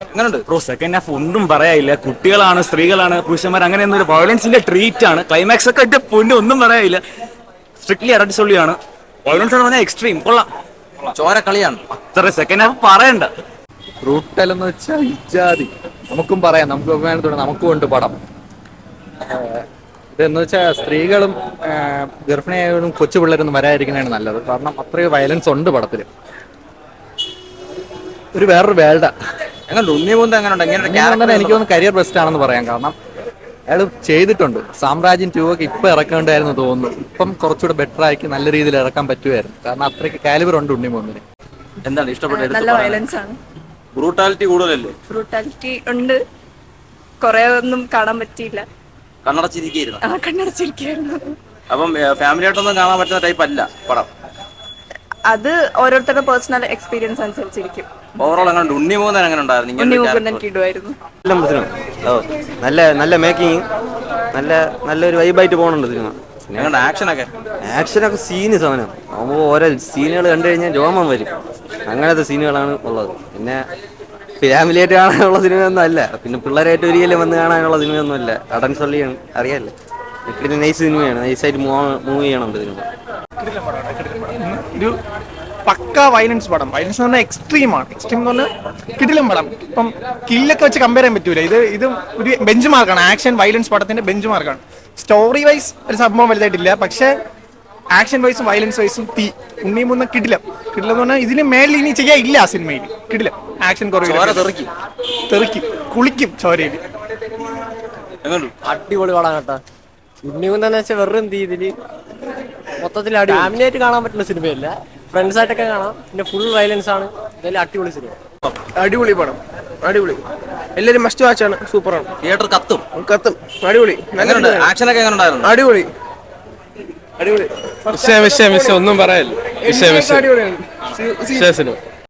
എങ്ങനെയുണ്ട് bro? Second half ഒന്നും പറയാനില്ല. കുട്ടികളാണ്, സ്ത്രീകളാണ്, പുരുഷന്മാർ, അങ്ങനെ ഒരു വയലൻസിന്റെ ട്രീറ്റ് ആണ്. ക്ലൈമാക്സ് ഒക്കെ ഇട്ട് പൊന്നു, ഒന്നും പറയാനില്ല. സ്ട്രിക്ട്ലി അറടിസൊള്ളിയാണ്. വയലൻസ് എന്ന് പറഞ്ഞാൽ എക്സ്ട്രീം കൊള്ളാം. ചോര കളിയാണ്. അത്ര സെക്കൻഡ് ഹാഫ് പറയണ്ട. ബ്രൂട്ടൽ എന്ന് വെച്ചാൽ ഇജാതി. നമുക്കും പറയാം, നമുക്ക് ബഹുമാനത്തോടെ നമുക്കും ഉണ്ട് പടം. ഇതെന്ന് വെച്ചാൽ സ്ത്രീകളും ഗർഭിണിയായവരും കൊച്ചു പിള്ളേരൊന്നും വരാതിരിക്കുന്നതാണ് നല്ലത്. കാരണം അത്രയും വയലൻസ് ഉണ്ട് പടത്തിൽ. ഒരു വേറൊരു വേൾഡാ. എങ്ങനെയുണ്ട് ഉണ്ണിമുന്ത? എങ്ങനെയുണ്ട്? എനിക്ക് തോന്നുന്നു കരിയർ ബെസ്റ്റ് ആണെന്ന് പറയാം. കാരണം അയാൾ ചെയ്തിട്ടുണ്ട്. സാമ്രാജ്യം 2 ഒക്കെ ഇപ്പം ഇറക്കേണ്ടായിരുന്നു തോന്നുന്നു. ഇപ്പം കുറച്ചുകൂടെ ബെറ്റർ ആക്കി നല്ല രീതിയിൽ ഇറക്കാൻ പറ്റുമായിരുന്നു. കാരണം അത്രയ്ക്ക് കാലിബർ ഉണ്ട് ഉണ്ണിമുന്നിന്. എന്താണ് ഇഷ്ടപ്പെട്ടത്? നല്ല വയലൻസ് ആണ്. ബ്രൂട്ടാലിറ്റി കൂടുതലല്ലേ? ബ്രൂട്ടാലിറ്റി ഉണ്ട്. കുറെ ഒന്നും കാണാൻ പറ്റിയില്ല. കണ്ണടച്ചിരിക്കുന്നു. കണ്ണടച്ചിരിക്കുന്നു. അപ്പം ഫാമിലി ആയിട്ടൊന്നും കാണാൻ പറ്റുന്ന ടൈപ്പ് അല്ല പടം. അത് ഓരോരുത്തരുടെ പേഴ്സണൽ എക്സ്പീരിയൻസ് അനുസരിച്ചിരിക്കും. ഓവറോൾ എങ്ങനെ ഉണ്ണിമൂന്നൻ എങ്ങനെ ഉണ്ടായിരുന്നു? ഉണ്ണിമുകുന്ദൻ കിടുവായിരുന്നു. നല്ല നല്ല മേക്കിങ്, നല്ലൊരു വൈബായിട്ട് പോകുന്നുണ്ട് സിനിമ. ഞങ്ങളുടെ ആക്ഷനൊക്കെ സീന് സാധനം നമുക്ക് ഓരോ സീനുകൾ കണ്ടു കഴിഞ്ഞാൽ രോമം വരും. അങ്ങനത്തെ സീനുകളാണ് ഉള്ളത്. പിന്നെ ഫാമിലിയായിട്ട് കാണാനുള്ള സിനിമയൊന്നും അല്ല. പിന്നെ പിള്ളേരായിട്ട് ഒരിക്കലും വന്ന് കാണാനുള്ള സിനിമയൊന്നും അല്ല. അടൻ സൊള്ളിയാണ്, അറിയാമല്ലോ. പിന്നെ നൈസ് സിനിമയാണ്. നൈസായിട്ട് മൂവ് ചെയ്യണം സിനിമ. ഒരു പക്ക വയലൻസ് പടം. വയലൻസ് എന്ന് പറഞ്ഞാൽ എക്സ്ട്രീമാണ്. എക്സ്ട്രീം എന്ന് പറഞ്ഞാൽ കിടിലം പടം. ഇപ്പം കില്ലൊക്കെ വെച്ച് കമ്പയർ ചെയ്യാൻ പറ്റൂല. ഇത് ഒരു ബെഞ്ച് മാർക്കാണ്. ആക്ഷൻ വയലൻസ് പടത്തിന്റെ ബെഞ്ച് മാർക്കാണ്. സ്റ്റോറി വൈസ് ഒരു സംഭവം വലുതായിട്ടില്ല. പക്ഷെ ആക്ഷൻ വൈസും വയലൻസ് വൈസും ഉണ്ണിമുന്ന കിടിലം എന്ന് പറഞ്ഞാൽ ഇതിന് മേലിൽ ഇനി ചെയ്യാനില്ല ആ സിനിമയിൽ. കിടിലം ആക്ഷൻ തെറിക്കും, കുളിക്കും ചോരയിൽ. അടിപൊളി പടം കേട്ടോ. ഉണ്ണിമുന്തെന്ന് വെച്ചാൽ വെറും രീതിയിൽ മൊത്തത്തിൽ ഫാമിലി ആയിട്ട് കാണാൻ പറ്റുന്ന സിനിമയല്ല, ഫ്രണ്ട്സ് ആയിട്ടൊക്കെ കാണാം. പിന്നെ ഫുൾ വയലൻസ് ആണ്. ഇതെല്ലാം അടിപൊളി സിനിമ. അടിപൊളി പടം, അടിപൊളി. എല്ലാരും മസ്റ്റ് വാച്ചാണ്. സൂപ്പറാണ്. തിയേറ്റർ കത്തും. അടിപൊളി. ആക്ഷനൊക്കെ എങ്ങനെ ഉണ്ടായിരുന്നു? അടിപൊളി. ഒന്നും പറയാനില്ല. അടിപൊളിയാണ്.